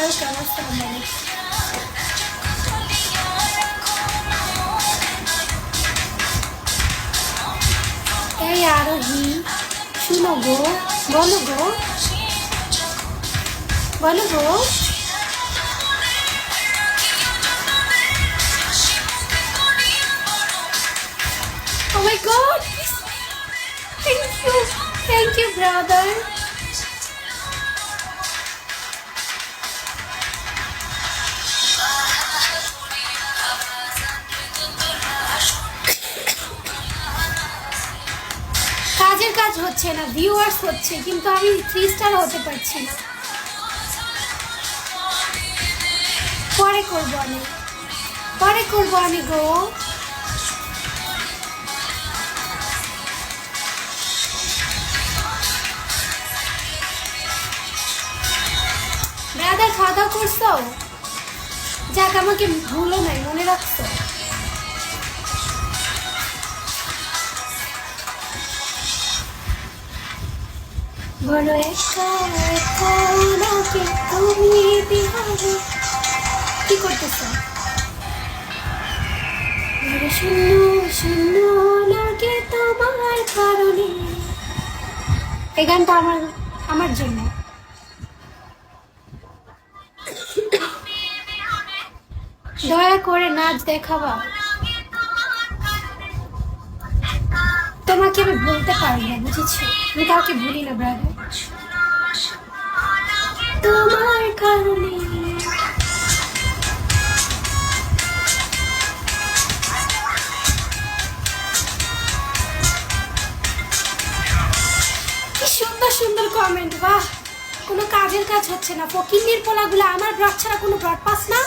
Welcome, আসসালামু আলাইকুম। এই আরোহী, শুনো গো, বলো গো, বলো গো। Oh my God! Thank you, brother. কাজের কাজ হচ্ছে না, ভিউয়ার্স হচ্ছে, কিন্তু আমি 3 স্টার হতে পারছি না। পরে করবো আমি, পরে করবো আমি গো। ব্রাদার, খাওয়া দাওয়া করছো? যাক, আমাকে ভুলো নাই, মনে রাখছো। বলো একা একা নাকি তুমি বিহারে, কি করতেছো? শূন্য শূন্য লাগে তোমার কারণে। এই গানটা আমার আমার জন্য। দয়া করে নাচ দেখাবা। তোমাকে আমি বলতে পারি না, বুঝেছো? আমি কাউকে ভুলি না ব্রাদার, তোমার কারণে। কি সুন্দর সুন্দর কমেন্ট, বাহ। কোনো কাজের কাজ হচ্ছে না, ফকিন্নির পোলাগুলো আমার ব্রড ছাড়া কোনো ব্রড পাস না।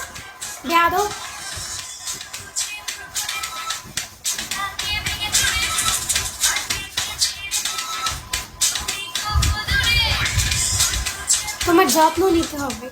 বেয়াদব। তোমার যত্ন নিতে হবে।